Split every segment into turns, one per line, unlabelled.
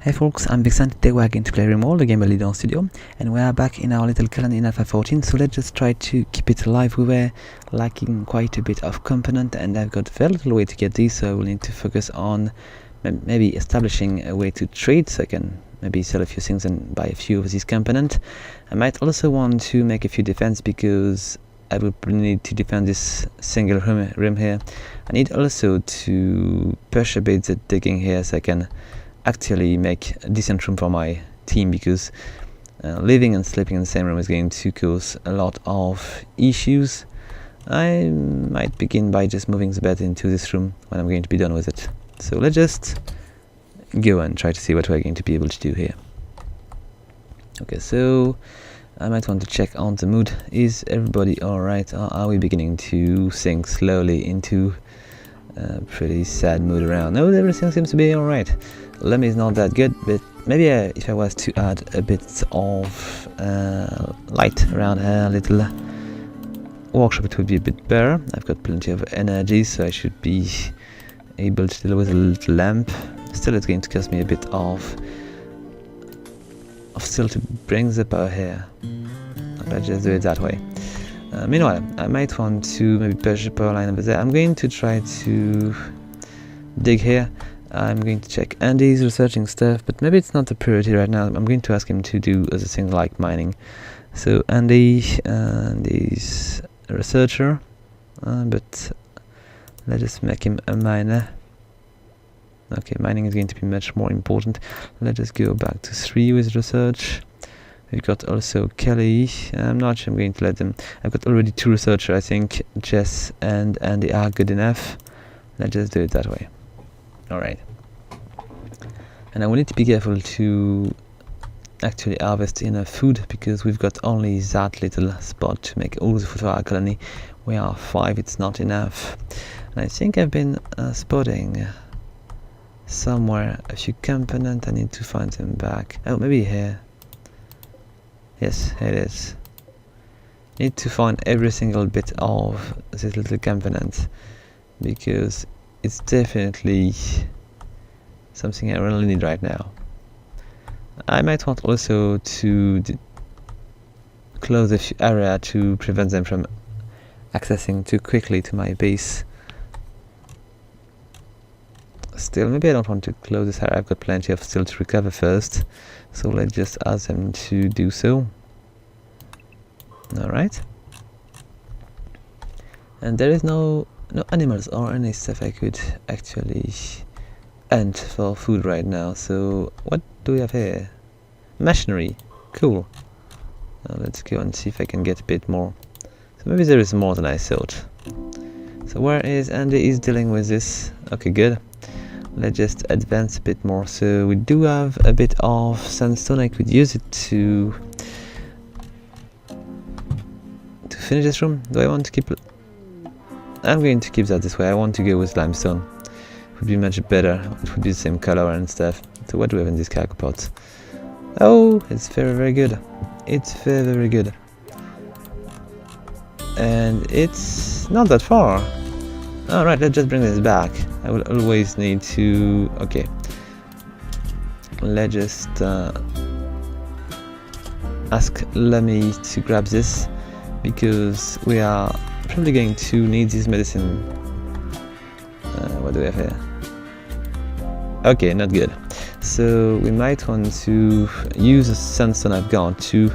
Hey folks, I'm Vixen. Today we're going to play RimWorld, a game by Leader Studio, and we are back in our little colony in Alpha 14, so let's just try to keep it alive. We were lacking quite a bit of component, and I've got very little way to get these, so we'll need to focus on maybe establishing a way to trade, so I can maybe sell a few things and buy a few of these components. I might also want to make a few defense, because I will need to defend this single room here. I need also to pressure bait the digging here, so I can actually make a decent room for my team, because living and sleeping in the same room is going to cause a lot of issues. I might begin by just moving the bed into this room when I'm going to be done with it. So let's just go and try to see what we're going to be able to do here. Okay, so I might want to check on the mood. Is everybody alright, or are we beginning to sink slowly into a pretty sad mood around? No, everything seems to be alright. Lemmy is not that good, but maybe if I was to add a bit of light around her little workshop, it would be a bit better. I've got plenty of energy, so I should be able to deal with a little lamp. Still, it's going to cost me a bit of steel to bring the power here. Let's just do it that way. Meanwhile, I might want to maybe push the power line over there. I'm going to try to dig here. I'm going to check Andy's researching stuff, but maybe it's not a priority right now. I'm going to ask him to do other things like mining. So Andy's a researcher, but let's just make him a miner. Okay, mining is going to be much more important. Let's just go back to 3 with research. We've got also Kelly. I'm not sure I'm going to let them. I've got already 2 researchers. I think Jess and Andy are good enough. Let's just do it that way. Alright. And I will need to be careful to actually harvest enough food, because we've got only that little spot to make all the food for our colony. We are 5, it's not enough. And I think I've been spotting somewhere a few components. I need to find them back. Oh, maybe here. Yes, here it is. Need to find every single bit of this little component, because it's definitely something I really need right now. I might want also to close a few area to prevent them from accessing too quickly to my base. Still, maybe I don't want to close this area. I've got plenty of steel to recover first, so let's just ask them to do so. Alright. And there is no animals or any stuff I could actually hunt for food right now. So what do we have here? Machinery. Cool. Now let's go and see if I can get a bit more. So maybe there is more than I thought. So where is Andy? He's dealing with this. Okay, good. Let's just advance a bit more. So we do have a bit of sandstone. I could use it to finish this room. Do I want to keep it? I'm going to keep that this way. I want to go with limestone. It would be much better. It would be the same color and stuff. So what do we have in this cargo pot? Oh, it's very, very good. It's very, very good. And it's not that far. Alright, let's just bring this back. I will always need to... Okay. Let's just ask Lemmy to grab this, because we are probably going to need this medicine. What do we have here? Okay, not good. So we might want to use the sandstone I've got to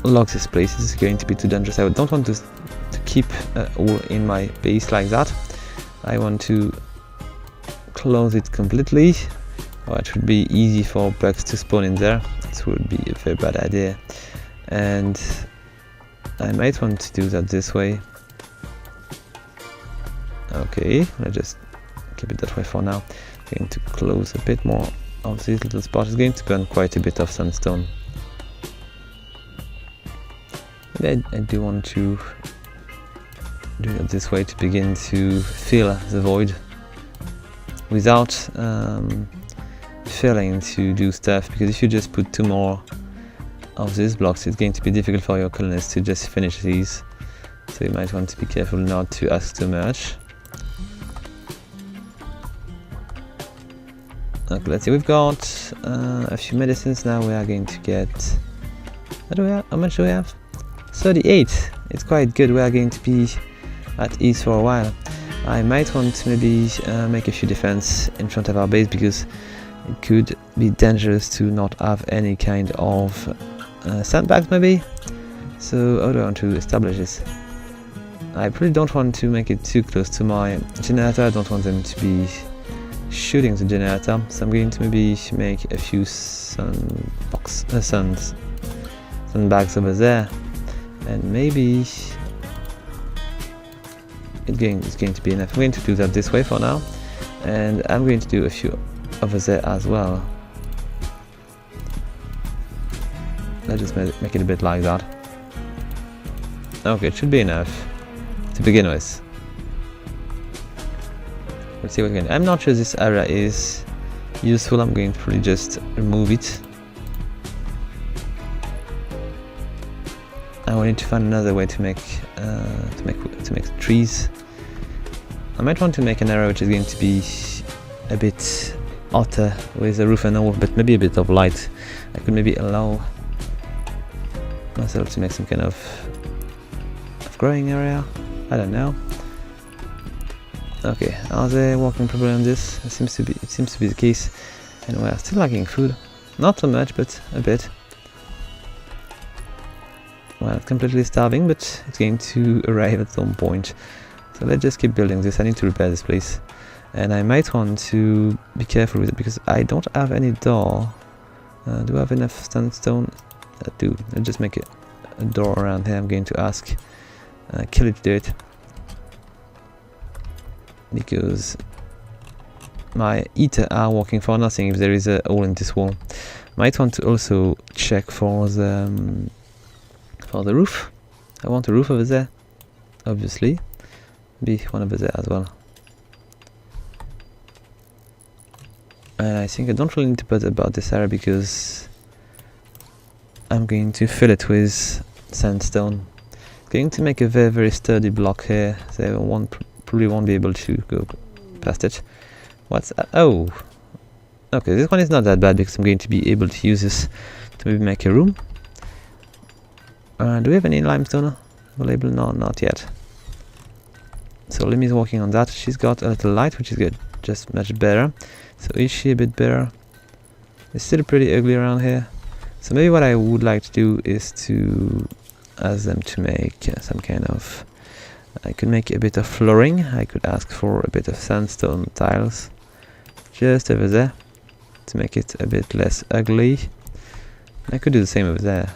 lock this place. This is going to be too dangerous. I don't want to keep all in my base like that. I want to close it completely, or it would be easy for bugs to spawn in there. This would be a very bad idea. And I might want to do that this way. Okay, let's just keep it that way for now. I'm going to close a bit more of this little spot. It's going to burn quite a bit of sandstone. Maybe I do want to do it this way to begin to fill the void without failing to do stuff, because if you just put 2 more of these blocks, it's going to be difficult for your colonists to just finish these. So you might want to be careful not to ask too much. Okay, let's see. We've got a few medicines now. We are going to get. What do we have? How much do we have? 38. It's quite good. We are going to be at ease for a while. I might want to maybe make a few defense in front of our base because it could be dangerous to not have any kind of sandbags maybe. So how do I want to establish this? I probably don't want to make it too close to my generator. I don't want them to be shooting the generator, so I'm going to maybe make a few sandbags over there, and maybe it's going to be enough. I'm going to do that this way for now, and I'm going to do a few over there as well. Let's just make it a bit like that. Okay, it should be enough to begin with. Let's see what we can do. I'm not sure this area is useful. I'm going to probably just remove it. I will need to find another way to make trees. I might want to make an area which is going to be a bit hotter with a roof and all, but maybe a bit of light. I could maybe allow myself to make some kind of growing area. I don't know. Okay, are they working properly on this? It seems to be the case, and we are still lacking food. Not so much, but a bit. Well, not completely starving, but it's going to arrive at some point. So let's just keep building this. I need to repair this place, and I might want to be careful with it because I don't have any door. Do I have enough sandstone? I do. Let's just make a door around here. I'm going to ask Kelly to do it, because my eater are working for nothing if there is a hole in this wall. Might want to also check for the roof. I want a roof over there, obviously. Be one over there as well. And I think I don't really need to bother about this area because I'm going to fill it with sandstone. Going to make a very sturdy block here. They probably won't be able to go past it. What's that? Oh, okay. This one is not that bad because I'm going to be able to use this to maybe make a room. Do we have any limestone available? No, not yet. So Limmy's working on that. She's got a little light, which is good, just much better. So is she a bit better? It's still pretty ugly around here. So maybe what I would like to do is to ask them to make some kind of. I could make a bit of flooring. I could ask for a bit of sandstone tiles just over there to make it a bit less ugly. I could do the same over there.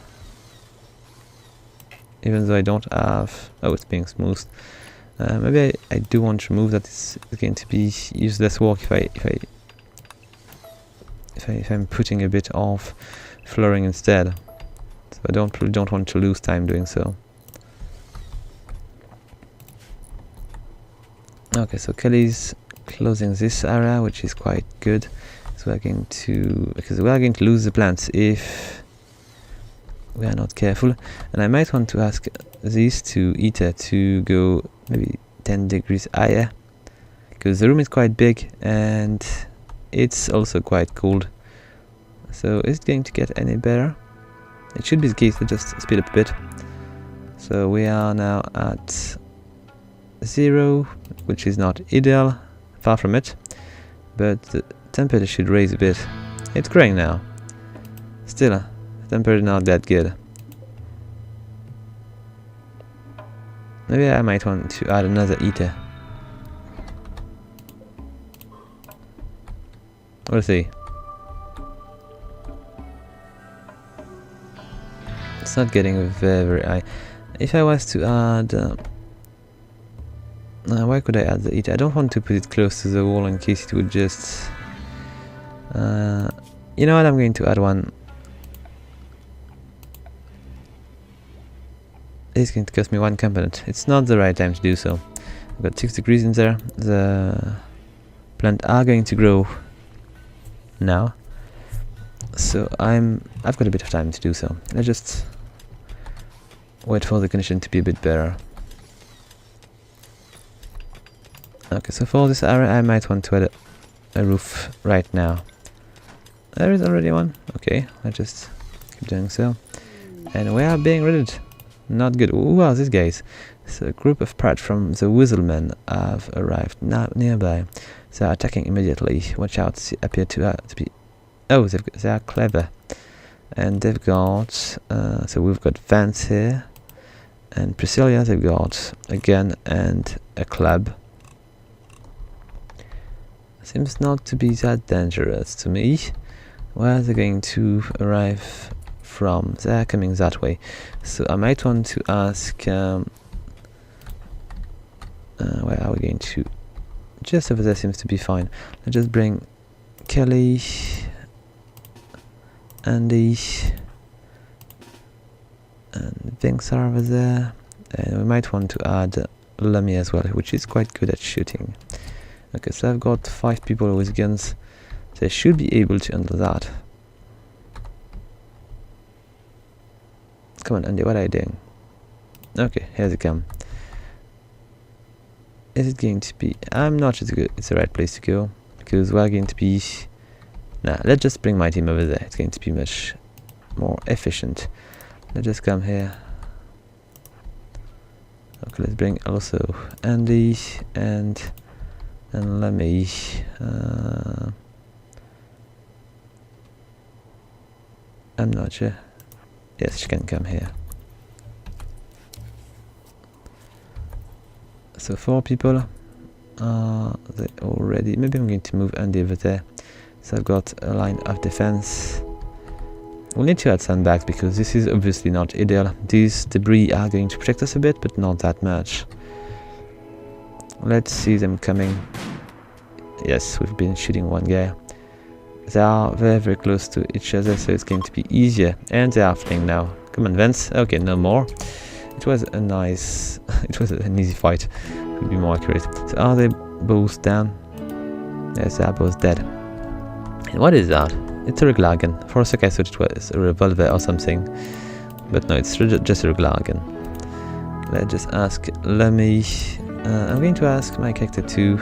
Even though I don't have... Oh, it's being smoothed. Maybe I do want to remove that. It's going to be useless work if I'm putting a bit of flooring instead. So I don't want to lose time doing so. Okay, so Kelly's closing this area, which is quite good. So we're going to... because we are going to lose the plants if we are not careful. And I might want to ask these two eater to go maybe 10 degrees higher, because the room is quite big and it's also quite cold. So is it going to get any better? It should be the case. Let's just speed up a bit. So we are now at 0, which is not ideal, far from it, but the temperature should raise a bit. It's growing now. Still, the temperature not that good. Maybe I might want to add another eater. We'll see. It's not getting very high. If I was to add... why could I add the eater? I don't want to put it close to the wall in case it would just... you know what, I'm going to add one. It's going to cost me 1 component. It's not the right time to do so. I've got 6 degrees in there. The plant are going to grow now. So I've got a bit of time to do so. Let's just wait for the condition to be a bit better. Okay, so for this area I might want to add a roof right now. There is already one. Okay, let's just keep doing so. And we are being raided. Not good. Who are these guys? So a group of pirates from the Whistlemen have arrived nearby. They are attacking immediately. Watch out, they appear to be... Oh, they are clever. And they've got... so we've got Vance here. And Priscilla, they've got a gun and a club. Seems not to be that dangerous to me. Where are they going to arrive from? They're coming that way. So I might want to ask... where are we going to... Just over there seems to be fine. Let's just bring Kelly, Andy, and Vynxar over there. And we might want to add Lummy as well, which is quite good at shooting. Okay, so I've got 5 people with guns. They should be able to handle that. Come on, Andy, what are you doing? Okay, here they come. Is it going to be... I'm not sure it's the right place to go, because we're going to be... Nah, let's just bring my team over there. It's going to be much more efficient. Let's just come here. Okay, let's bring also Andy and let me... I'm not sure. Yes, she can come here. So 4 people. They already... Maybe I'm going to move Andy over there. So I've got a line of defense. We'll need to add sandbags because this is obviously not ideal. These debris are going to protect us a bit, but not that much. Let's see them coming. Yes, we've been shooting one guy. They are very, very close to each other, so it's going to be easier. And they are fleeing now. Come on, Vance. Okay, no more. It was a nice... it was an easy fight, to be more accurate. So are they both down? Yes, they are both dead. And what is that? It's a regular gun. For a second I thought it was a revolver or something. But no, it's just a regular gun. Let's just ask Lemmy. I'm going to ask my character to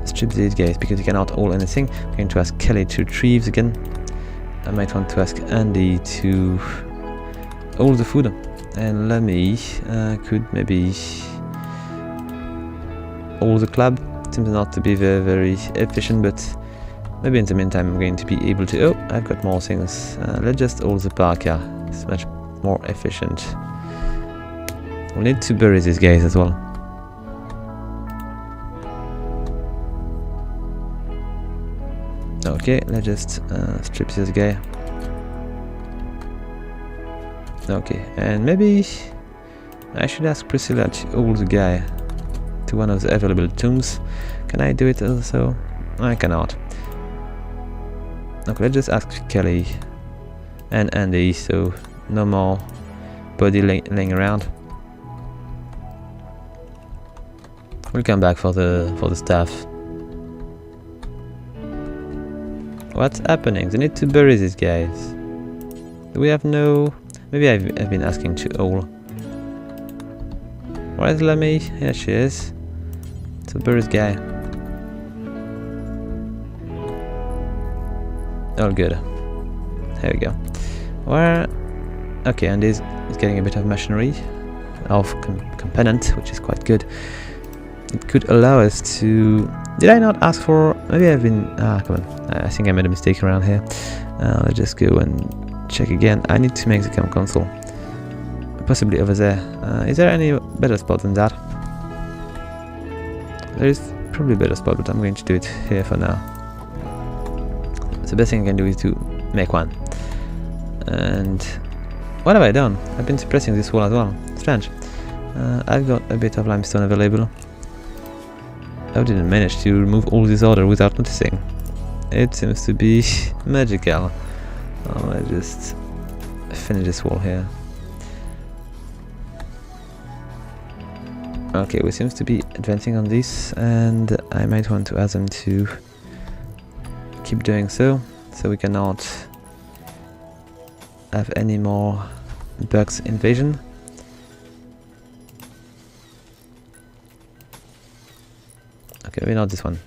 strip these guys because they cannot hold anything. I'm going to ask Kelly to retrieve the gun. I might want to ask Andy to hold the food. And Lemmy could maybe hold the club. Seems not to be very, very efficient, but maybe in the meantime I'm going to be able to... Oh, I've got more things. Let's just hold the parka. It's much more efficient. We'll need to bury these guys as well. Okay, let's just strip this guy. Okay, and maybe I should ask Priscilla to hold the guy to one of the available tombs. Can I do it also? I cannot. Okay, let's just ask Kelly and Andy, so no more body laying around. We'll come back for the staff. What's happening? They need to bury these guys. Do we have no... Maybe I've been asking too old. Where's Lemmy? Here she is. So bury this guy. All good. There we go. Where... Okay, and he's getting a bit of machinery. Of component, which is quite good. It could allow us to... Did I not ask for... Maybe I've been... Ah, come on. I think I made a mistake around here. Let's just go and check again. I need to make the cam console. Possibly over there. Is there any better spot than that? There is probably a better spot, but I'm going to do it here for now. So the best thing I can do is to make one. And... What have I done? I've been suppressing this wall as well. Strange. I've got a bit of limestone available. I didn't manage to remove all this order without noticing. It seems to be magical. I just finish this wall here. Okay, we seems to be advancing on this, and I might want to ask them to keep doing so we cannot have any more bugs invasion. Okay, maybe not this one.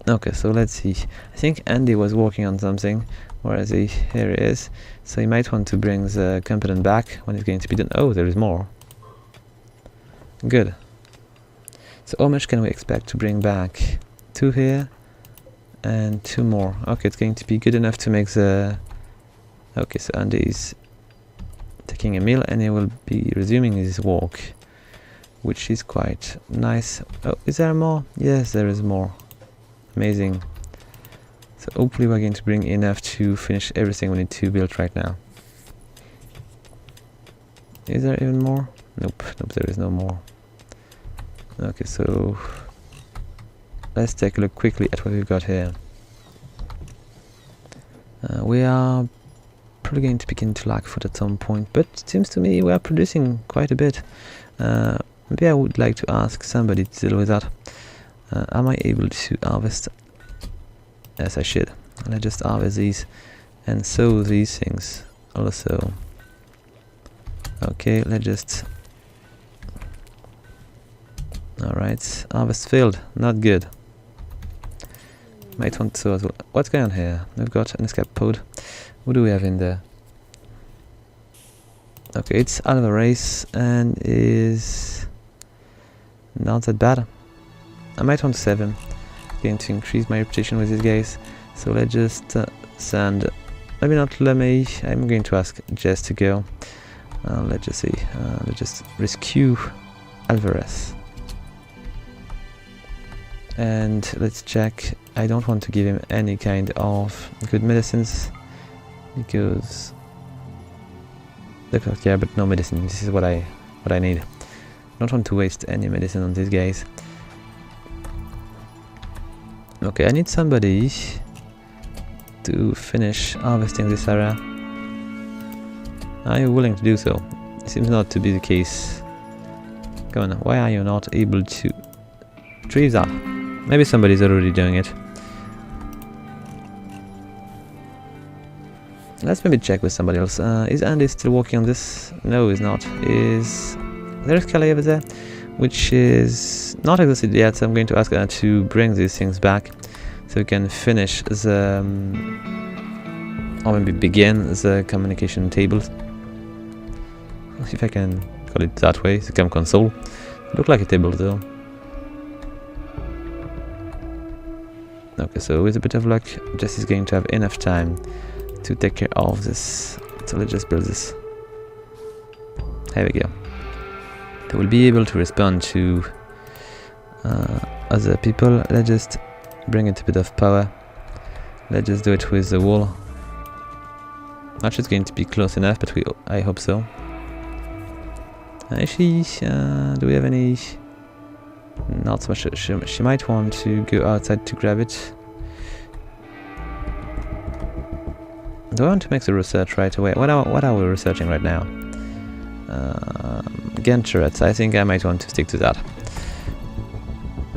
Okay, so let's see. I think Andy was working on something. Where is he? Here he is. So he might want to bring the component back when it's going to be done. Oh, there is more. Good. So how much can we expect to bring back? 2 here and 2 more. Okay, it's going to be good enough to make the... Okay, so Andy is taking a meal and he will be resuming his walk, which is quite nice. Oh, is there more? Yes, there is more. Amazing. So hopefully we're going to bring enough to finish everything we need to build right now. Is there even more? Nope, there is no more. Okay, so let's take a look quickly at what we've got here. We are probably going to begin to lack food at some point, but it seems to me we are producing quite a bit. Maybe I would like to ask somebody to deal with that. Am I able to harvest? Yes, I should. Let's just harvest these and sow these things also. Okay, let's just... Alright, harvest failed. Not good. Might want to sow as well. What's going on here? We've got an escape pod. What do we have in there? Okay, it's Alvarez and is not that bad. I might want to save him. Going to increase my reputation with these guys. So let's just send... Maybe not Lemmy. I'm going to ask Jess to go. Let's just see. Let's just rescue Alvarez. And let's check. I don't want to give him any kind of good medicines because doctor care, but no medicine. This is what I need. Don't want to waste any medicine on these guys. Okay, I need somebody to finish harvesting this area. Are you willing to do so? It seems not to be the case. Come on, why are you not able to retrieve that? Maybe somebody's already doing it. Let's maybe check with somebody else. Is Andy still working on this? No, he's not. Is there Kelly over there? Which is not exhausted yet, so I'm going to ask her to bring these things back so we can finish the or maybe begin the communication tables. If I can call it that way, the cam console. Look like a table though. Okay, so with a bit of luck, Jess is going to have enough time to take care of this. So let's just build this. There we go. They will be able to respond to other people. Let's just bring it a bit of power. Let's just do it with the wall. Not sure it's going to be close enough, but I hope so. Actually, do we have any? Not so much. She might want to go outside to grab it. Do I want to make the research right away? What are we researching right now? Gun turrets. I think I might want to stick to that.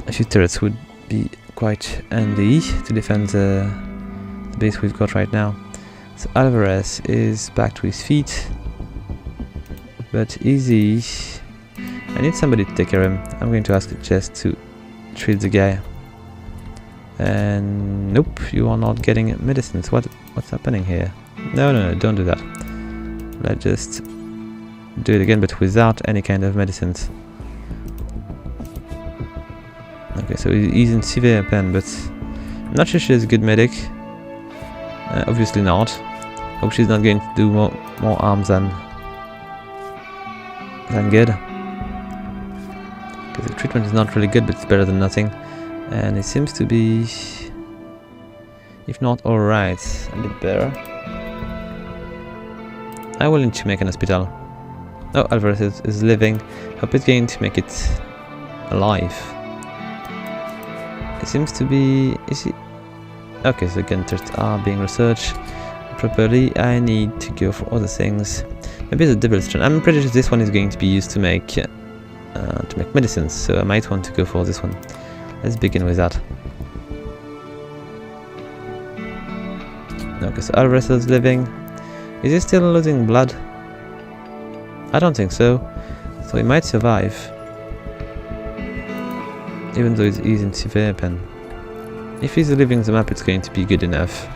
A few turrets would be quite handy to defend the base we've got right now. So Alvarez is back to his feet, but easy. I need somebody to take care of him. I'm going to ask Jess to treat the guy. And nope, you are not getting medicines. What's happening here? No, don't do that. Let's just do it again, but without any kind of medicines. Okay, so he's in severe pain, but I'm not sure she's a good medic. Obviously not. Hope she's not going to do more harm than good. Because the treatment is not really good, but it's better than nothing. And it seems to be, if not alright, a bit better. I will need to make an hospital. Oh, Alvarez is living. Hope it's going to make it alive. It seems to be... Is he... Okay, so gun turrets are being researched properly. I need to go for other things. Maybe the devil's stone. I'm pretty sure this one is going to be used to make medicines, so I might want to go for this one. Let's begin with that. Okay, so Alvarez is living. Is he still losing blood? I don't think so. So he might survive. Even though he's in severe pain. If he's leaving the map, it's going to be good enough.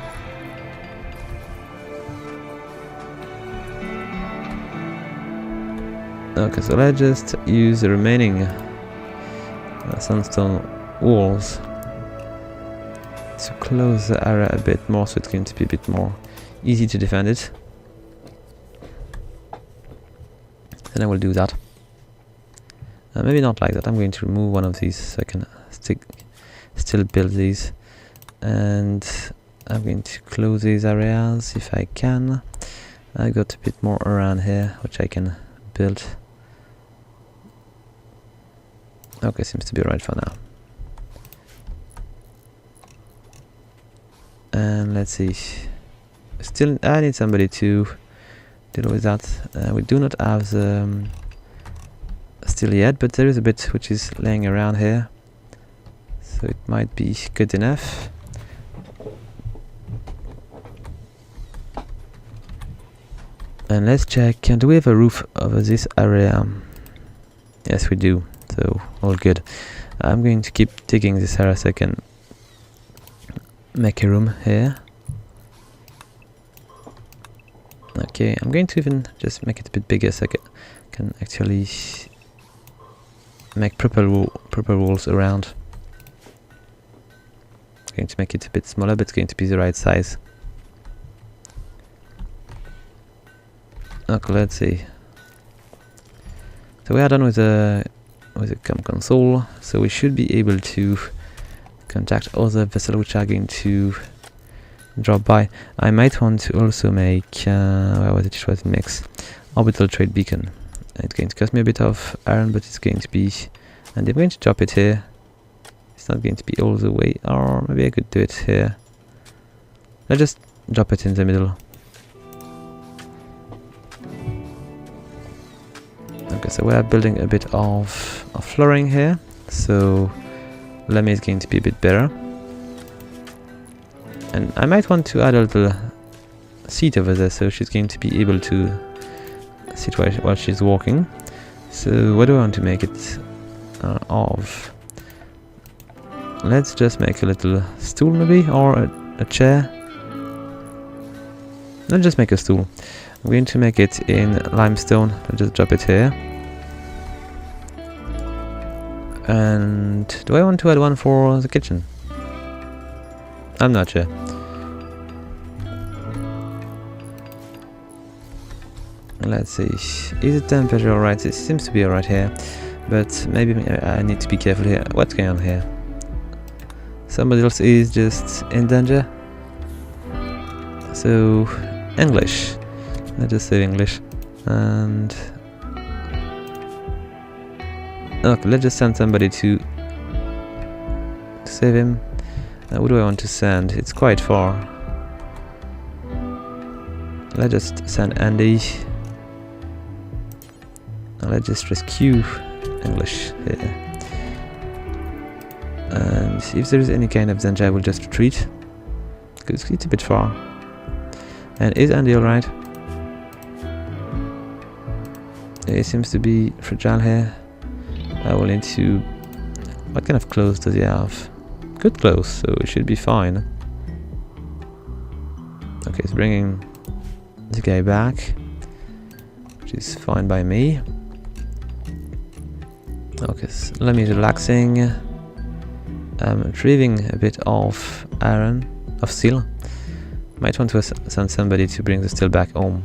Okay, so let's just use the remaining sandstone walls to close the area a bit more, so it's going to be a bit more easy to defend it. Then I will do that. Maybe not like that. I'm going to remove one of these so I can still build these. And I'm going to close these areas if I can. I got a bit more around here which I can build. Okay, seems to be right for now. And let's see. Still, I need somebody to deal with that. We do not have the steel yet, but there is a bit which is laying around here, so it might be good enough. And let's check. Do we have a roof over this area? Yes, we do. So all good. I'm going to keep digging this area so I can make a room here. Okay, I'm going to even just make it a bit bigger so I can actually make proper walls around. I'm going to make it a bit smaller, but it's going to be the right size. Okay, let's see. So we are done with the console, so we should be able to contact other vessels which are going to drop by. I might want to also make where was it? It was mix orbital trade beacon. It's going to cost me a bit of iron, but it's going to be, and I'm going to drop it here. It's not going to be all the way, or maybe I could do it here. Let's just drop it in the middle. Okay, so we are building a bit of flooring here, so Lemmy is going to be a bit better. And I might want to add a little seat over there, so she's going to be able to sit while she's walking. So what do I want to make it of? Let's just make a little stool maybe, or a chair. Let's just make a stool. I'm going to make it in limestone. I'll just drop it here. And do I want to add one for the kitchen? I'm not sure. Let's see. Is the temperature alright? It seems to be alright here, but maybe I need to be careful here. What's going on here? Somebody else is just in danger. So English. Let's just say English. And okay, let's just send somebody to save him. Who do I want to send? It's quite far. Let's just send Andy. Now let's just rescue English here. And if there is any kind of danger, I will just retreat, because it's a bit far. And is Andy alright? He seems to be fragile here. I will need to... What kind of clothes does he have? Good clothes, so it should be fine. Okay, it's bringing the guy back, which is fine by me. Okay, so let me relaxing. I'm retrieving a bit of iron, of steel. Might want to send somebody to bring the steel back home.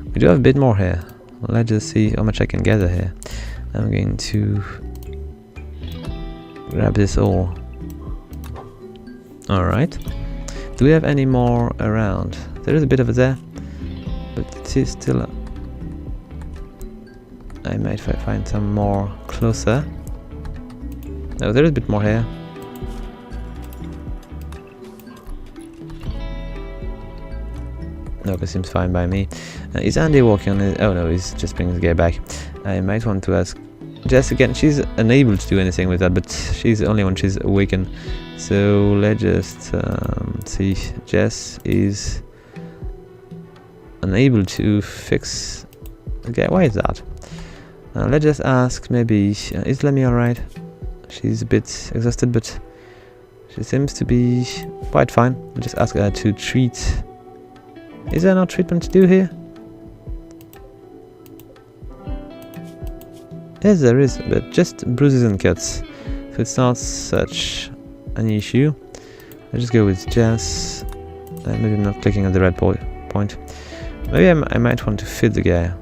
We do have a bit more here. Let's just see how much I can gather here. I'm going to grab this all. Alright. Do we have any more around? There is a bit over there, but it is still... I might find some more closer. No, there is a bit more here. No, it seems fine by me. Is Andy walking on it? Oh no, he's just bringing the guy back. I might want to ask Jess again. She's unable to do anything with that, but she's the only one she's awakened. So let's just see. Jess is unable to fix the guy. Why is that? Let's just ask, maybe, is Lemmy alright? She's a bit exhausted, but She seems to be quite fine. I'll just ask her to treat. Is there no treatment to do here? Yes, there is, but just bruises and cuts. So it's not such an issue. I'll just go with Jess. Maybe I'm not clicking on the right point. Maybe I might want to feed the guy.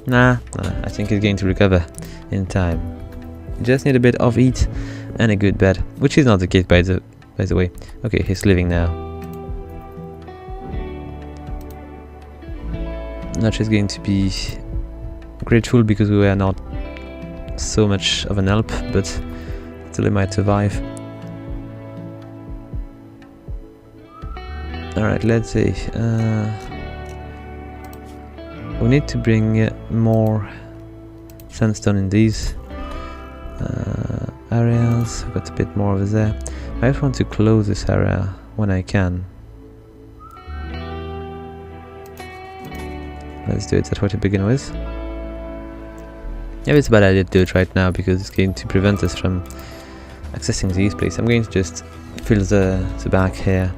Nah, I think he's going to recover in time. You just need a bit of eat and a good bed, which is not the case by the way. Okay, he's leaving now. Not just going to be grateful because we were not so much of an help, but still he might survive. Alright, let's see. We need to bring more sandstone in these areas. I've got a bit more over there. I just want to close this area when I can. Let's do it that way to begin with. Maybe it's a bad idea to do it right now because it's going to prevent us from accessing these places. I'm going to just fill the back here.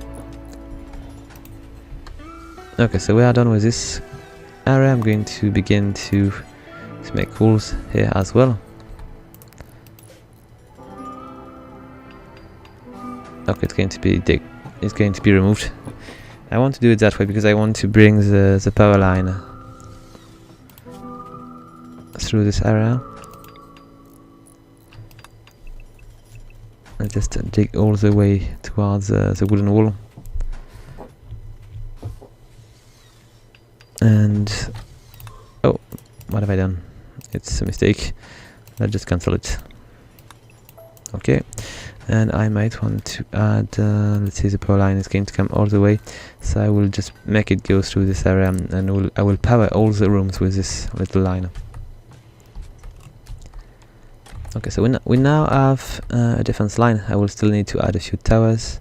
Okay, so we are done with this area. I'm going to begin to make walls here as well. Okay, it's going to be removed. I want to do it that way because I want to bring the power line through this area. And just dig all the way towards the wooden wall. And oh, what have I done? It's a mistake. Let's just cancel it. Okay, and I might want to add, let's see, the power line is going to come all the way, so I will just make it go through this area, and I will power all the rooms with this little line. Okay, so we now have a defense line. I will still need to add a few towers.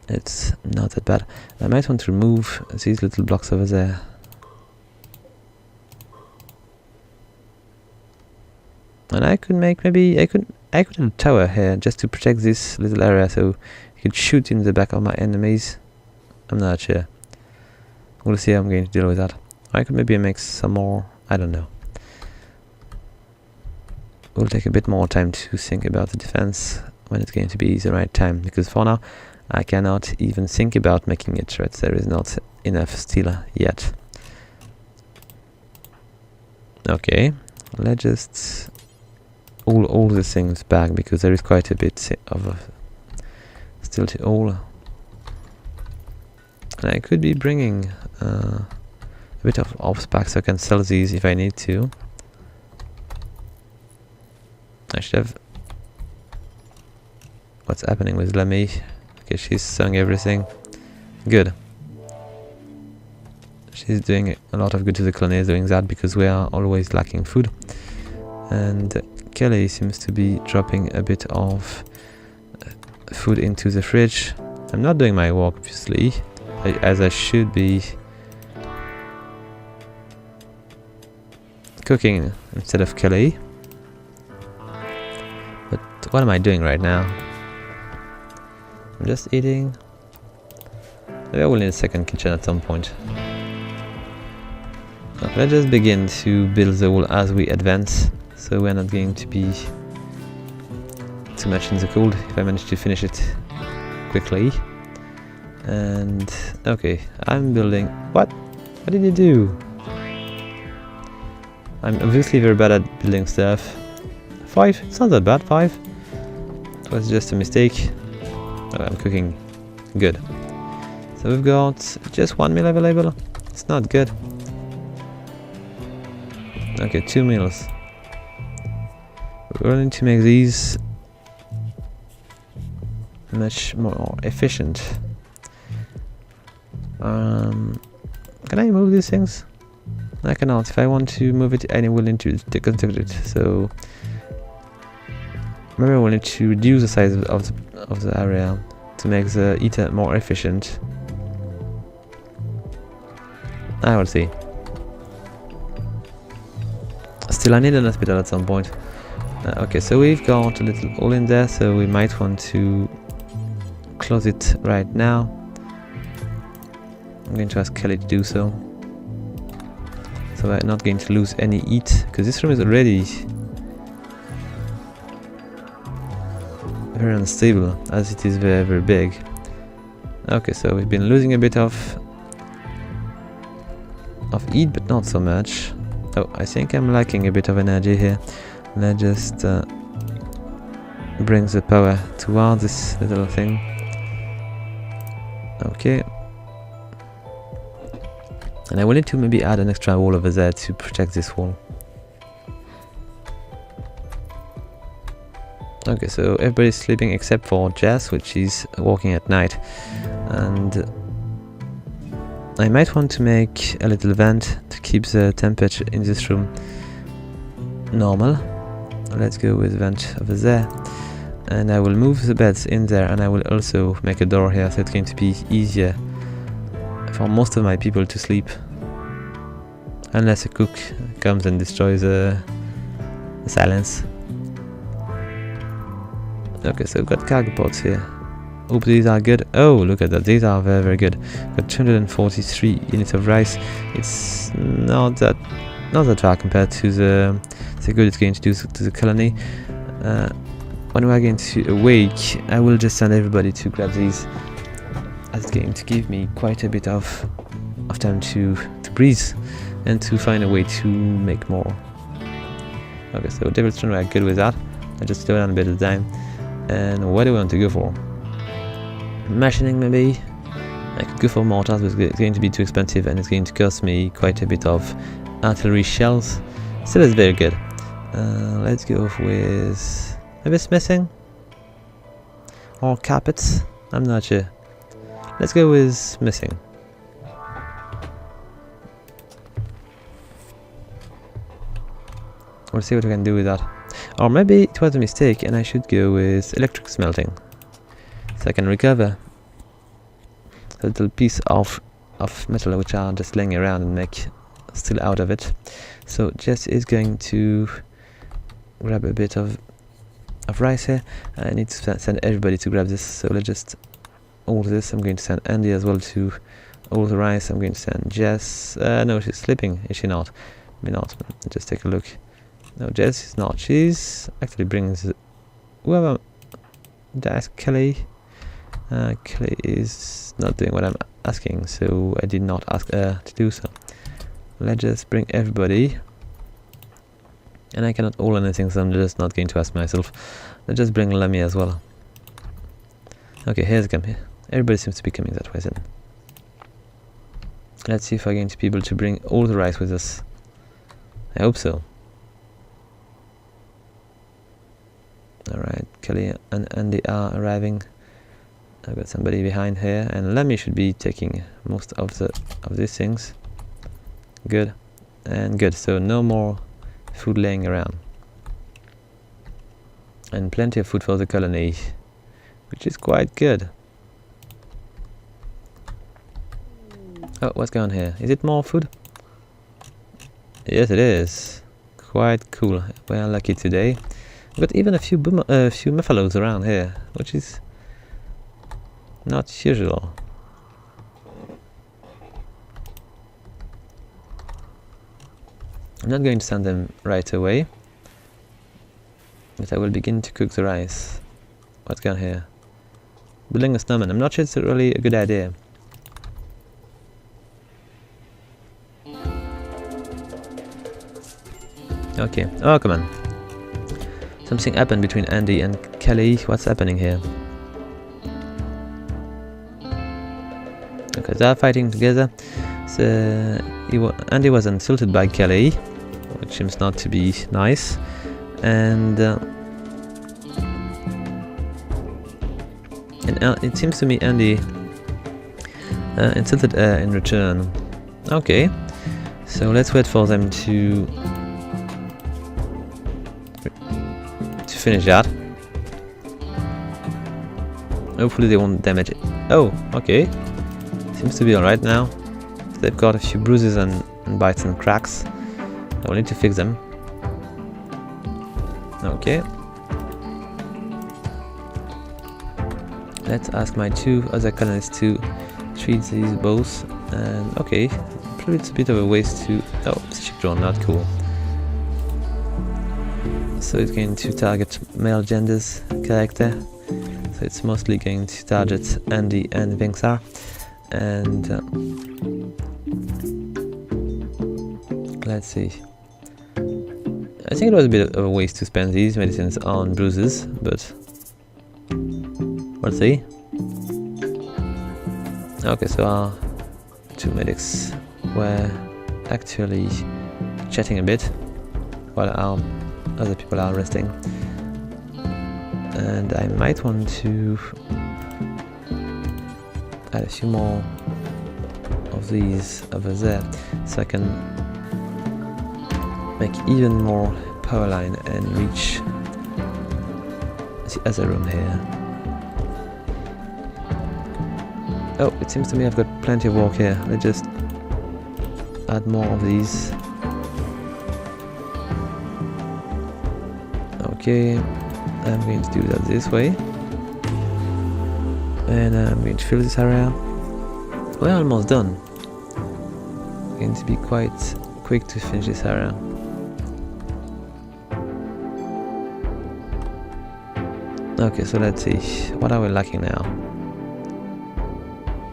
It's not that bad. I might want to remove these little blocks over there. And I could make, maybe I could add a tower here just to protect this little area, so you could shoot in the back of my enemies. I'm not sure. We'll see how I'm going to deal with that. I could maybe make some more, I don't know. We'll take a bit more time to think about the defense when it's going to be the right time, because for now I cannot even think about making it threats. There is not enough steel yet. Okay, let's just all the things back, because there is quite a bit of still to all. And I could be bringing a bit of ops back so I can sell these if I need to. I should have... What's happening with Lemmy? Okay, she's selling everything. Good. She's doing a lot of good to the colonies doing that, because we are always lacking food. And Kelly seems to be dropping a bit of food into the fridge. I'm not doing my work, obviously, as I should be cooking instead of Kelly. But what am I doing right now? I'm just eating. Maybe I will need a second kitchen at some point. Okay, let's just begin to build the wall as we advance, so we're not going to be too much in the cold if I manage to finish it quickly. And okay, I'm building. What did you do? I'm obviously very bad at building stuff. 5? It's not that bad, 5. It was just a mistake. Oh, I'm cooking. Good. So we've got just 1 meal available. It's not good. Okay, 2 meals. We're going to make these much more efficient. Can I move these things? I cannot. If I want to move it, I will need to deconstruct it. So maybe I will need to reduce the size of the area to make the eater more efficient. I will see. Still, I need an hospital at some point. Okay, so we've got a little hole in there, so we might want to close it right now. I'm going to ask Kelly to do so. So we're not going to lose any heat, because this room is already very unstable, as it is very, very big. Okay, so we've been losing a bit of heat, but not so much. Oh, I think I'm lacking a bit of energy here. Let's just bring the power towards this little thing. Okay. And I will need to maybe add an extra wall over there to protect this wall. Okay, so everybody's sleeping except for Jess, which is walking at night. And I might want to make a little vent to keep the temperature in this room normal. Let's go with vent over there. And I will move the beds in there, and I will also make a door here, so it's going to be easier for most of my people to sleep. Unless a cook comes and destroys the silence. Okay, so we've got cargo pods here. Hope these are good. Oh, look at that, these are very, very good. Got 243 units of rice. It's not that far compared to the good it's going to do to the colony. When we are going to awake, I will just send everybody to grab these. That's going to give me quite a bit of time to breathe and to find a way to make more. Okay, so Devil's Stone, we are good with that. I just slow down a bit of time. And what do we want to go for? Machining, maybe? I could go for mortars, but it's going to be too expensive and it's going to cost me quite a bit of artillery shells. Still, it's very good. Let's go with maybe smithing or carpets. I'm not sure. Let's go with smithing. We'll see what we can do with that. Or maybe it was a mistake and I should go with electric smelting, so I can recover a little piece of metal which are just laying around and make steel out of it. So Jess is going to grab a bit of rice here. I need to send everybody to grab this, so let's just order this. I'm going to send Andy as well to order the rice. I'm going to send Jess. No, she's sleeping, is she not? Maybe not. Let's just take a look. No, Jess is not. She's actually brings whoever. Did I ask Kelly? Kelly is not doing what I'm asking, so I did not ask her to do so. Let's just bring everybody. And I cannot all anything, so I'm just not going to ask myself. Let's just bring Lemmy as well. Okay, here's come here. Everybody seems to be coming that way then. Let's see if I'm going to be able to bring all the rice with us. I hope so. Alright, Kelly and Andy are arriving. I've got somebody behind here, and Lemmy should be taking most of these things. Good. And good, so no more food laying around. And plenty of food for the colony, which is quite good. Oh, what's going on here? Is it more food? Yes, it is. Quite cool. We are lucky today. We've got even a few buffaloes around here, which is not usual. I'm not going to send them right away, but I will begin to cook the rice. What's going on here? Building a snowman. I'm not sure it's really a good idea. Okay. Oh, come on. Something happened between Andy and Kelly. What's happening here? Okay, they're fighting together. So Andy was insulted by Kelly, which seems not to be nice, and it seems to me Andy insulted her in return. Okay, so let's wait for them to finish that. Hopefully they won't damage it. Oh, okay. Seems to be alright now. They've got a few bruises and bites and cracks. I will need to fix them. Okay. Let's ask my 2 other colonists to treat these both. And okay, probably it's a bit of a waste to... Oh, psychic drone, not cool. So it's going to target male genders character. So it's mostly going to target Andy and Vynxar. And let's see. I think it was a bit of a waste to spend these medicines on bruises, but we'll see. Okay, so our 2 medics were actually chatting a bit while our other people are resting. And I might want to add a few more of these over there so I can make even more power line and reach the other room here. Oh, it seems to me I've got plenty of work here. Let's just add more of these. Okay, I'm going to do that this way. And I'm going to fill this area. We're almost done. Going to be quite quick to finish this area. Okay, so let's see. What are we lacking now?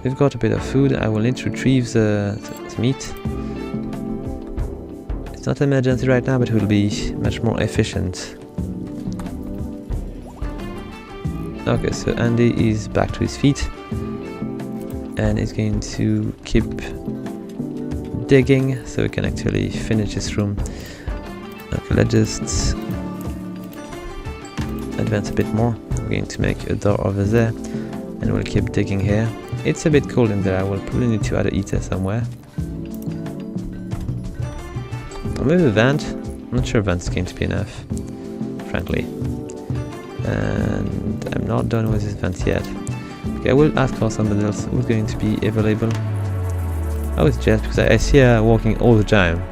We've got a bit of food. I will need to retrieve the meat. It's not an emergency right now, but it will be much more efficient. Okay, so Andy is back to his feet and is going to keep digging so we can actually finish this room. Okay, let's just advance a bit more. I'm going to make a door over there and we'll keep digging here. It's a bit cold in there. I will probably need to add a heater somewhere. Or maybe a vent. I'm not sure a vent is going to be enough, frankly. And I'm not done with this vent yet. Okay, I will ask for somebody else who's going to be available. Oh, it's Jess, because I see her walking all the time.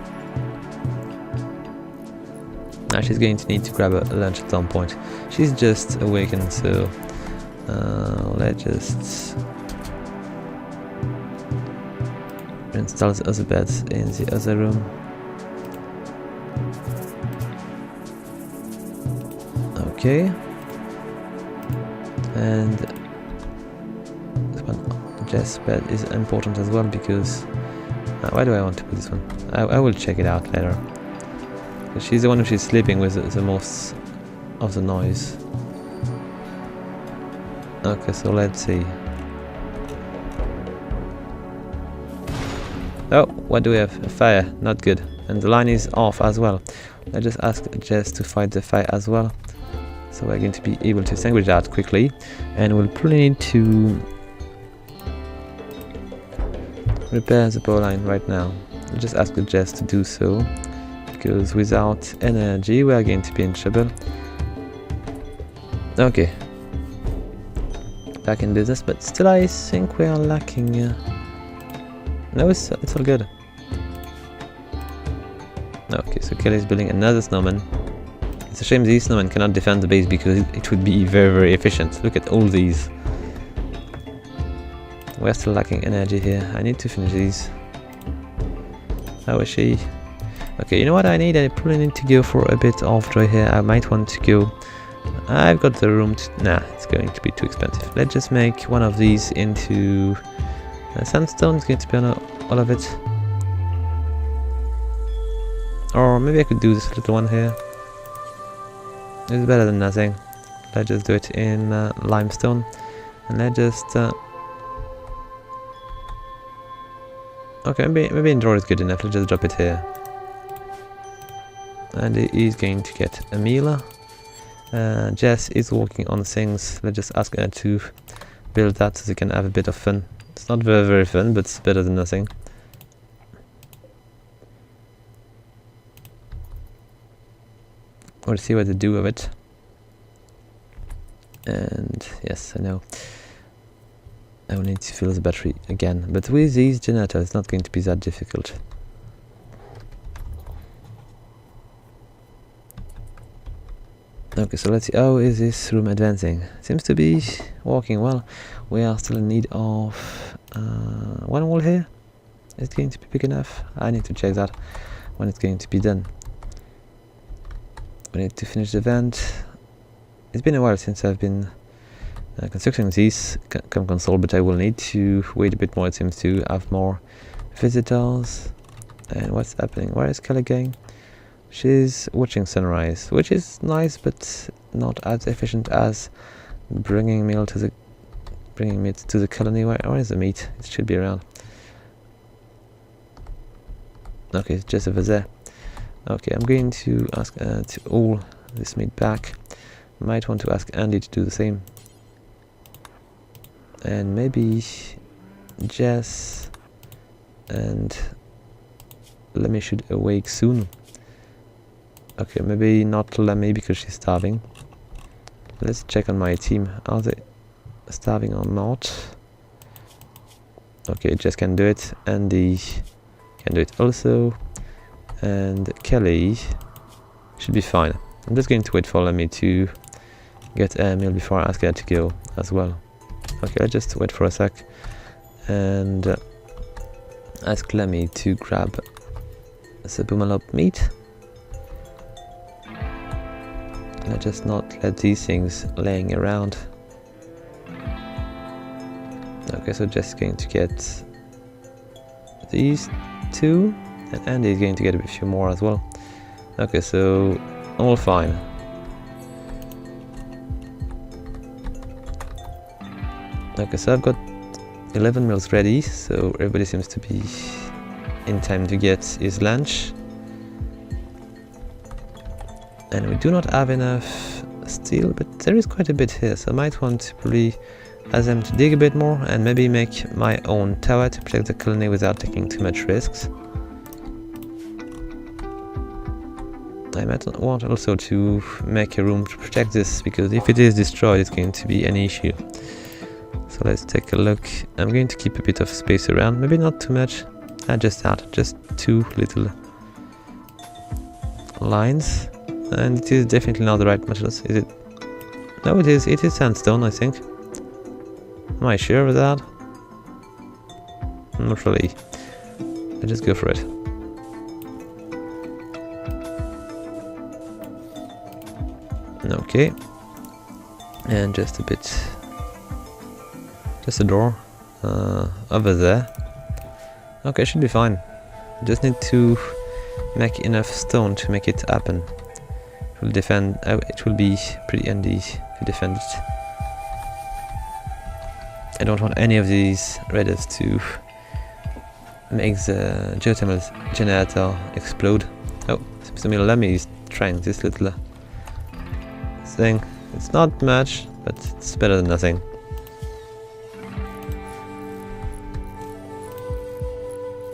Now she's going to need to grab a lunch at some point. She's just awakened, so let's just install the other beds in the other room. Okay. And this one, Jess' bed is important as well because why do I want to put this one? I will check it out later. She's the one who she's sleeping with the most of the noise. Okay, so let's see. Oh, what do we have? A fire, not good. And the line is off as well. I just asked Jess to fight the fire as well. So we're going to be able to extinguish that quickly. And we'll probably need to repair the power line right now. I'll just ask Jess to do so. Because without energy we are going to be in trouble. Okay. Back in business, but still I think we are lacking... No, it's all good. Okay, so Kelly's building another snowman. It's a shame these snowmen cannot defend the base because it would be very, very efficient. Look at all these. We're still lacking energy here. I need to finish these. How is she? Okay, you know what I need? I probably need to go for a bit of joy here. I might want to go... I've got the room to... Nah, it's going to be too expensive. Let's just make one of these into... sandstone. It's going to be on all of it. Or maybe I could do this little one here. It's better than nothing. Let's just do it in limestone. And let's just... Okay, maybe indoor is good enough. Let's just drop it here. And he is going to get a meal. Jess is working on things. Let's just ask her to build that so they can have a bit of fun. It's not very, very fun, but it's better than nothing. We'll see what they do with it. And yes, I know. I will need to fill the battery again. But with these generators, it's not going to be that difficult. Okay, so let's see. How is this room advancing? Seems to be working well. We are still in need of one wall here. Is it going to be big enough? I need to check that when it's going to be done. We need to finish the vent. It's been a while since I've been constructing this console, but I will need to wait a bit more. It seems to have more visitors. And what's happening? Where is Kelly going? She's watching sunrise, which is nice, but not as efficient as bringing meat to the colony. Where is the meat? It should be around. Okay, it's just over there. Okay, I'm going to ask to all this meat back. Might want to ask Andy to do the same. And maybe Jess and Lemmy should awake soon. Okay, maybe not Lemmy because she's starving. Let's check on my team. Are they starving or not? Okay, Jess can do it. Andy can do it also. And Kelly should be fine. I'm just going to wait for Lemmy to get a meal before I ask her to go as well. Okay, let's just wait for a sec and ask Lemmy to grab the boomalop meat. Let's just not let these things laying around. Okay, so just going to get these two, and Andy is going to get a few more as well. Okay, so all fine. Okay, so I've got 11 meals ready, so everybody seems to be in time to get his lunch. And we do not have enough steel, but there is quite a bit here, so I might want to probably ask them to dig a bit more and maybe make my own tower to protect the colony without taking too much risks. I might want also to make a room to protect this, because if it is destroyed it's going to be an issue. So let's take a look. I'm going to keep a bit of space around, maybe not too much, just that, just two little lines. And it is definitely not the right materials, is it? No, it is sandstone, I think. Am I sure of that? Not really. Let's just go for it. Okay. And just a bit, just a door over there. Okay, should be fine. Just need to make enough stone to make it happen. It will defend. It will be pretty handy to defend it. I don't want any of these raiders to make the geothermal generator explode. Oh, seems to me Lemmy is trying this little thing. It's not much, but it's better than nothing.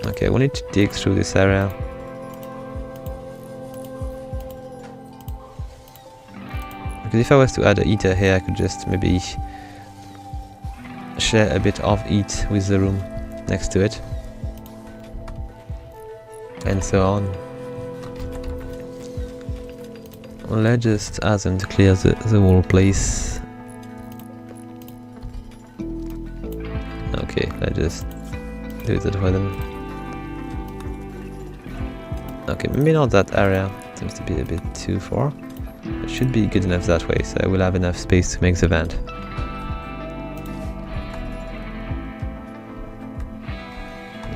Okay, we need to dig through this area. Because if I was to add a heater here, I could just maybe share a bit of heat with the room next to it. And so on. Let's just ask them to clear the whole place. Okay, let's just do it for them. Okay, maybe not that area, seems to be a bit too far. It should be good enough that way, so I will have enough space to make the vent.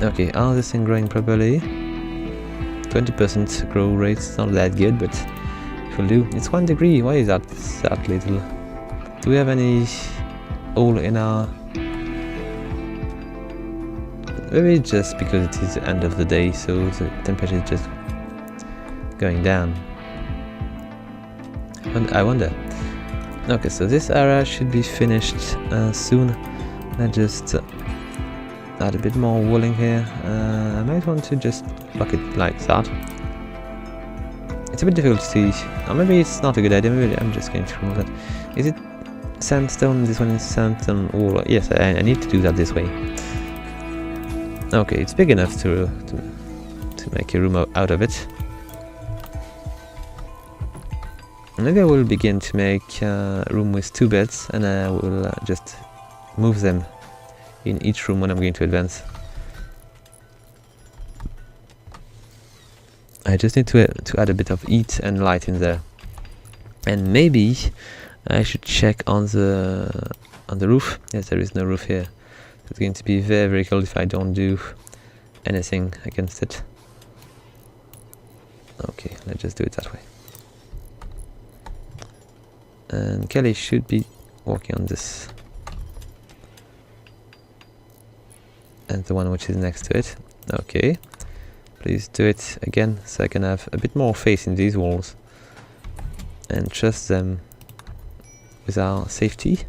Okay, are this thing growing properly? 20% grow rate, it's not that good, but it will do. It's 1 degree, why is that little? Do we have any hole in our... Maybe just because it is the end of the day, so the temperature is just going down. And I wonder. Okay, so this area should be finished soon. Let's just add a bit more walling here. I might want to just block it like that. It's a bit difficult to see. Or maybe it's not a good idea. Maybe I'm just going to remove that. Is it sandstone? This one is sandstone wall. Yes, I need to do that this way. Okay, it's big enough to make a room out of it. Maybe I will begin to make a room with 2 beds, and I will just move them in each room when I'm going to advance. I just need to add a bit of heat and light in there. And maybe I should check on the roof. Yes, there is no roof here. It's going to be very, very cold if I don't do anything against it. Okay, let's just do it that way. And Kelly should be working on this. And the one which is next to it. Okay. Please do it again so I can have a bit more faith in these walls. And trust them with our safety.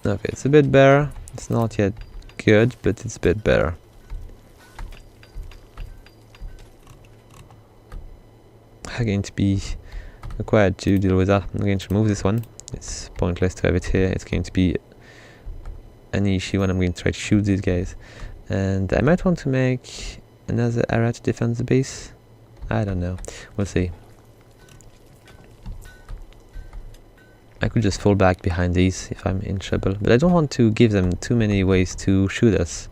Okay, it's a bit better. It's not yet good, but it's a bit better. I'm going to be required to deal with that. I'm going to remove this one. It's pointless to have it here. It's going to be an issue when I'm going to try to shoot these guys. And I might want to make another area to defend the base. I don't know. We'll see. I could just fall back behind these if I'm in trouble. But I don't want to give them too many ways to shoot us.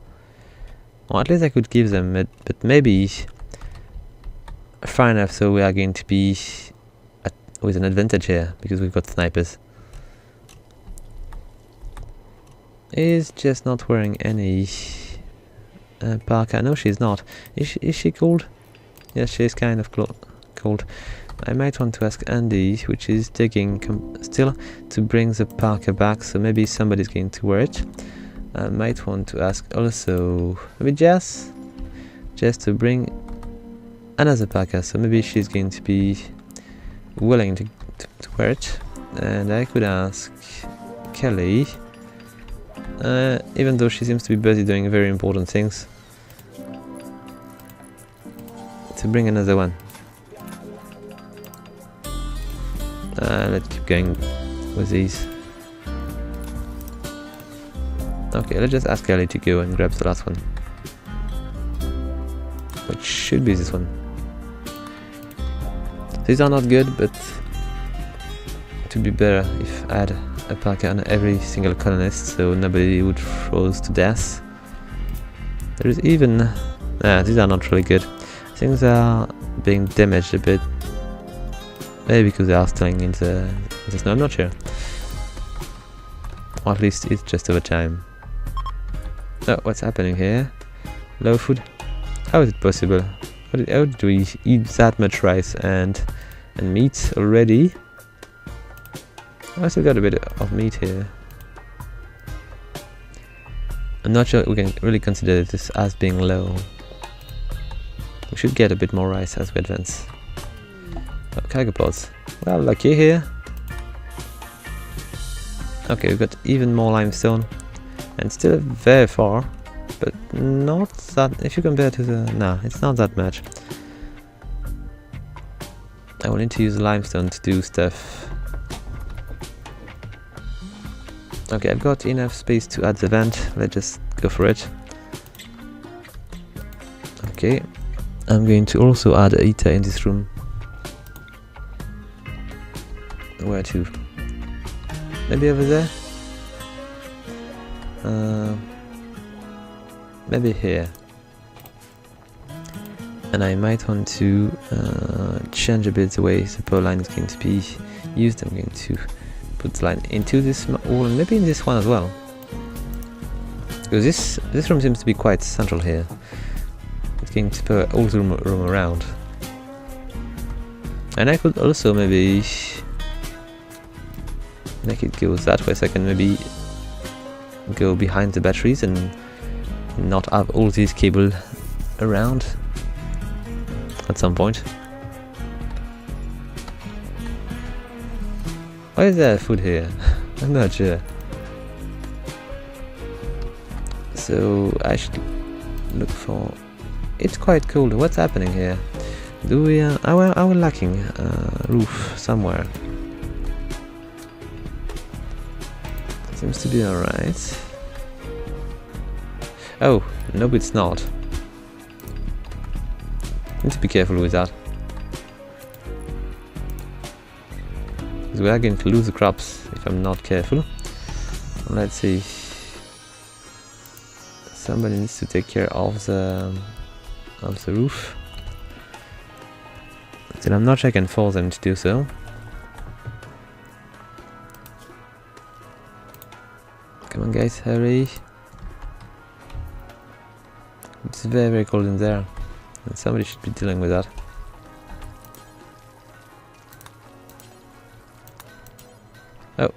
Or at least I could give them it, but maybe far enough so we are going to be with an advantage here because we've got snipers. Is just not wearing any parka. No, she's not. Is she cold? Yes, she's kind of cold. I might want to ask Andy, which is digging still, to bring the parka back, so maybe somebody's going to wear it. I might want to ask also maybe Jess to bring another parka, so maybe she's going to be willing to wear it. And I could ask Kelly, even though she seems to be busy doing very important things, to bring another one. Let's keep going with these. Okay, let's just ask Kelly to go and grab the last one, which should be this one. These are not good, but it would be better if I had a parka on every single colonist, so nobody would froze to death. There is even... these are not really good. Things are being damaged a bit. Maybe because they are staying in the snow, I'm not sure. Or at least it's just over time. Oh, what's happening here? Low food? How is it possible? How do we eat that much rice and meat already? I still got a bit of meat here. I'm not sure we can really consider this as being low. We should get a bit more rice as we advance. Oh, cargo plots. Well, lucky here. Okay, we've got even more limestone. And still very far. But not that... if you compare to the... no, it's not that much. I will need to use limestone to do stuff. Okay, I've got enough space to add the vent. Let's just go for it. Okay. I'm going to also add a heater in this room. Where to? Maybe over there? Maybe here. And I might want to change a bit the way the power line is going to be used. I'm going to put the line into this wall and maybe in this one as well. Because this room seems to be quite central here. It's going to power all the room around. And I could also maybe make it go that way, so I can maybe go behind the batteries and not have all these cables around at some point. Why is there food here? I'm not sure. So I should look for... it's quite cold. What's happening here? Do we... are we lacking a roof somewhere? Seems to be alright. Oh, no, it's not. Need to be careful with that. because we are going to lose the crops if I'm not careful. Let's see. Somebody needs to take care of the roof. Still, I'm not sure I can force them to do so. Come on, guys, hurry! It's very, very cold in there, and somebody should be dealing with that. Oh,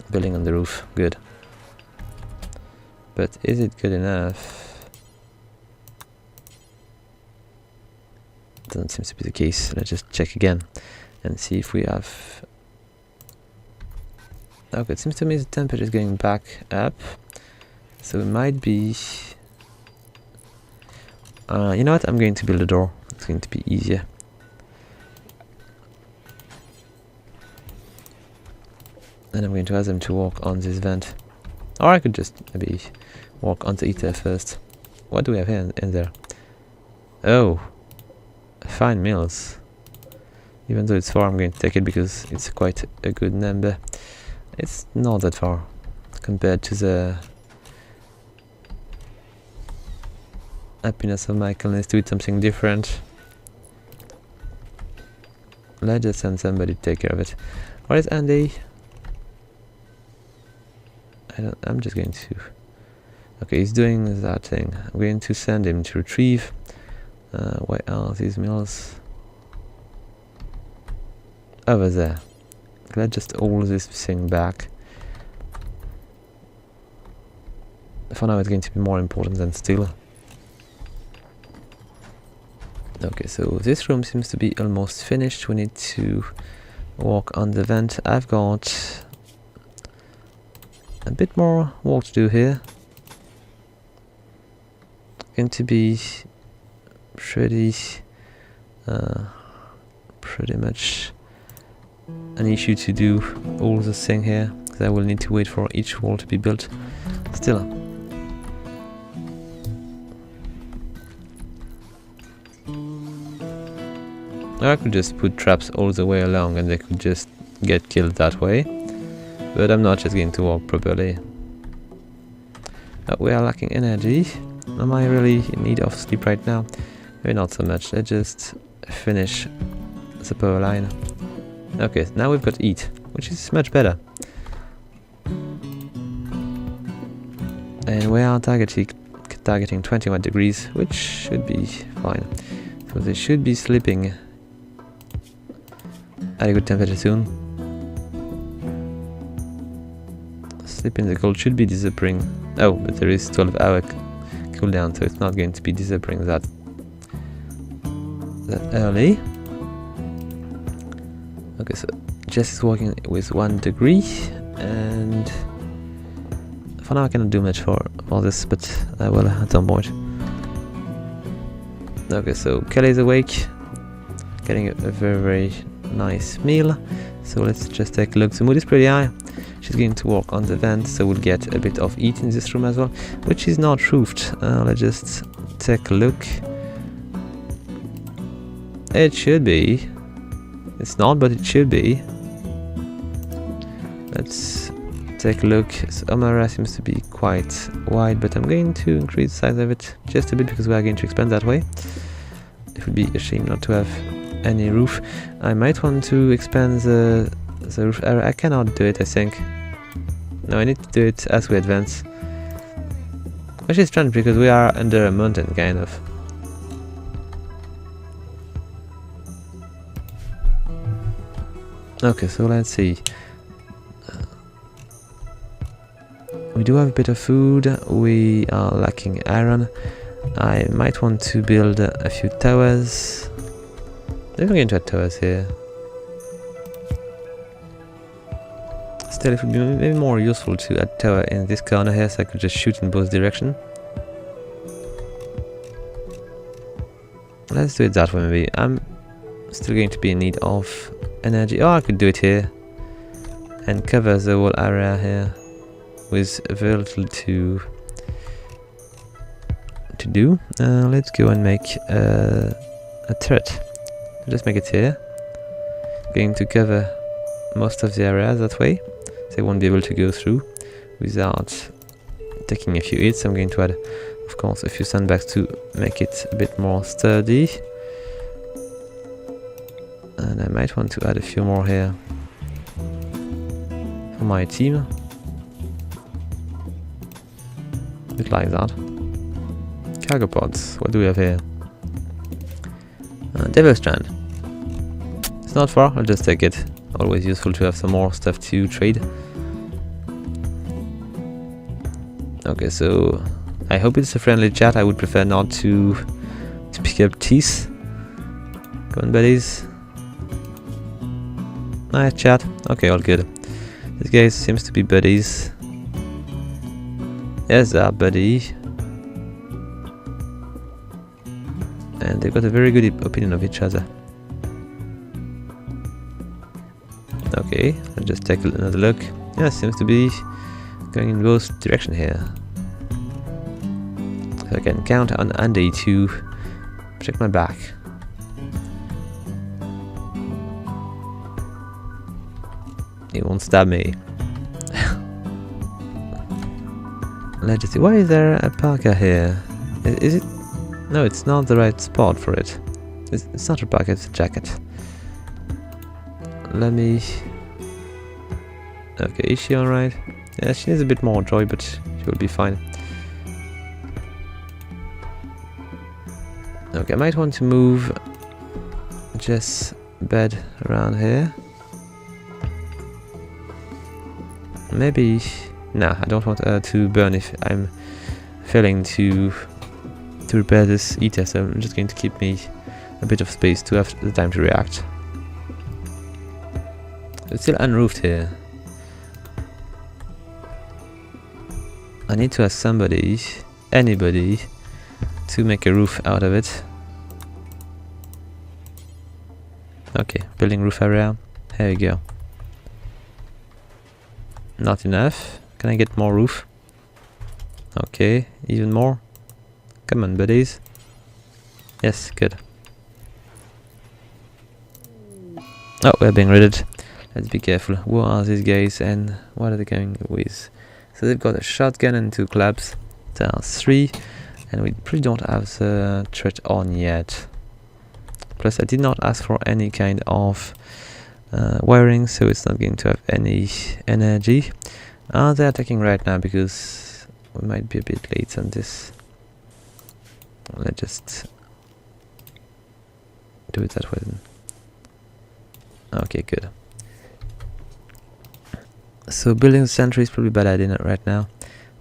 building on the roof, good. But is it good enough? Doesn't seem to be the case. Let's just check again and see if we have... Okay, it seems to me the temperature is going back up, so it might be... you know what? I'm going to build a door. It's going to be easier. And I'm going to ask them to walk on this vent. Or I could just maybe walk on the eater first. What do we have here in there? Oh, fine meals. Even though it's far, I'm going to take it because it's quite a good number. It's not that far compared to the happiness of my colonies to eat something different. Let's just send somebody to take care of it. Where is Andy? I'm just going to... Okay, he's doing that thing. I'm going to send him to retrieve. Where are these meals? Over there. Let's just all this thing back. For now it's going to be more important than steel. Okay, so this room seems to be almost finished. We need to walk on the vent. I've got a bit more work to do here. Going to be pretty much an issue to do all this thing here, because I will need to wait for each wall to be built. Still, I could just put traps all the way along and they could just get killed that way. But I'm not just going to walk properly. We are lacking energy. Am I really in need of sleep right now? Maybe not so much. Let's just finish the power line. Okay, now we've got eat, which is much better. And we are targeting 21 degrees, which should be fine. So they should be sleeping at a good temperature soon. Sleep in the cold should be disappearing. Oh, but there is 12-hour cooldown, so it's not going to be disappearing that early. Okay, so Jess is working with 1 degree, and for now I cannot do much for this, but I will at some point. Okay, so Kelly is awake, getting a very, very nice meal. So let's just take a look. The mood is pretty high. She's going to work on the vent, so we'll get a bit of eat in this room as well, which is not roofed. Let's just take a look. It should be. It's not, but it should be. Let's take a look. So Amara seems to be quite wide, but I'm going to increase the size of it just a bit because we are going to expand that way. It would be a shame not to have any roof. I might want to expand the roof area. I cannot do it, I think. No, I need to do it as we advance. Which is strange because we are under a mountain, kind of. Okay, so let's see. We do have a bit of food. We are lacking iron. I might want to build a few towers. Maybe I'm going to add towers here. Still, it would be maybe more useful to add tower in this corner here, so I could just shoot in both directions. Let's do it that way, maybe. I'm still going to be in need of energy. Oh, I could do it here and cover the whole area here with very little to do. Let's go and make a turret. Just make it here. Going to cover most of the area that way. They won't be able to go through without taking a few hits. I'm going to add, of course, a few sandbags to make it a bit more sturdy. And I might want to add a few more here for my team. A bit like that. Cargo pods, what do we have here? Devil Strand. It's not far, I'll just take it. Always useful to have some more stuff to trade. Okay, so I hope it's a friendly chat. I would prefer not to pick up teeth. Go on, buddies. Nice chat. Okay, all good. These guys seems to be buddies. Yes, they are buddy. And they've got a very good opinion of each other. Okay, I'll just take another look. Yeah, seems to be going in both directions here. So I can count on Andy to protect my back. He won't stab me. Let's just see. Why is there a parka here? Is it? No, it's not the right spot for it. It's not a parka, it's a jacket. Let me... Okay, is she alright? Yeah, she needs a bit more joy, but she will be fine. Okay, I might want to move Jess' bed around here. Maybe... No, I don't want her to burn if I'm failing to repair this eater, so I'm just going to keep me a bit of space to have the time to react. It's still unroofed here. I need to ask somebody, anybody, to make a roof out of it. Okay, building roof area. Here we go. Not enough. Can I get more roof? Okay, even more. Come on, buddies. Yes, good. Oh, we're being raided. Let's be careful. Who are these guys and what are they going with? So they've got a shotgun and 2 clubs. There are 3, and we probably don't have the threat on yet. Plus, I did not ask for any kind of wiring, so it's not going to have any energy. They're attacking right now because we might be a bit late on this. Let's just do it that way then. Okay, good. So building the sentry is probably a bad idea right now.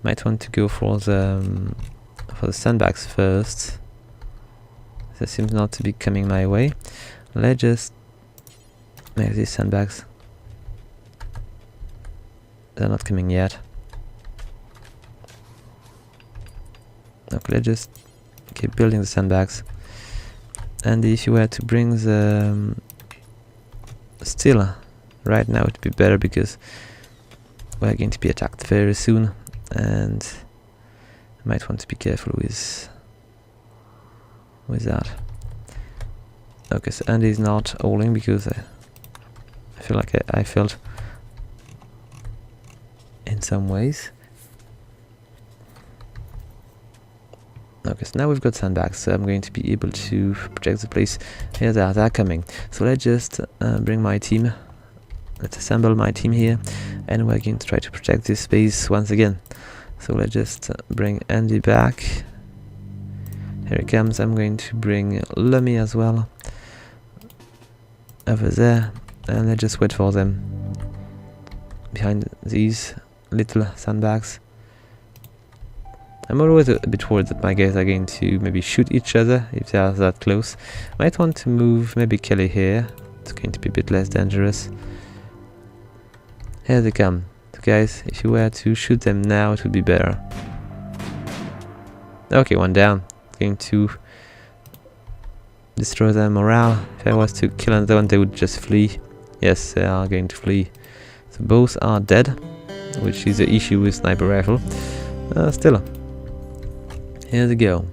Might want to go for the sandbags first. That seems not to be coming my way. Let's just make these sandbags. They're not coming yet. Okay, let's just keep building the sandbags. And if you were to bring the steel right now, it would be better because we're going to be attacked very soon, and I might want to be careful with that. Okay, so Andy is not hauling because I feel like I failed in some ways. Okay, so now we've got sandbags, so I'm going to be able to protect the place. Here they're coming. So let's just bring my team. Let's assemble my team here, and we're going to try to protect this space once again. So let's just bring Andy back. Here he comes. I'm going to bring Lummy as well over there, and let's just wait for them behind these little sandbags. I'm always a bit worried that my guys are going to maybe shoot each other if they are that close. Might want to move maybe Kelly here. It's going to be a bit less dangerous. Here they come. So guys, if you were to shoot them now, it would be better. Okay, one down. Going to destroy their morale. If I was to kill another one, they would just flee. Yes, they are going to flee. So both are dead, which is the issue with sniper rifle. Still. Here they go.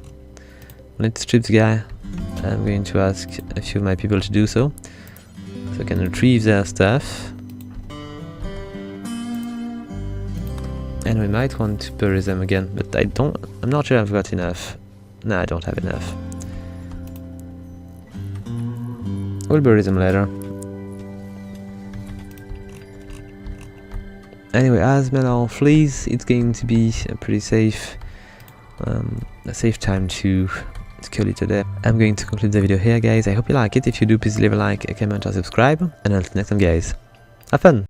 Let's strip the guy. I'm going to ask a few of my people to do so. So I can retrieve their stuff. And we might want to bury them again, but I'm not sure I've got enough. No, I don't have enough. We'll bury them later. Anyway, as Melon flees, it's going to be a pretty safe time to kill it today. I'm going to conclude the video here, guys. I hope you like it. If you do, please leave a like, a comment, or subscribe. And until next time, guys, have fun!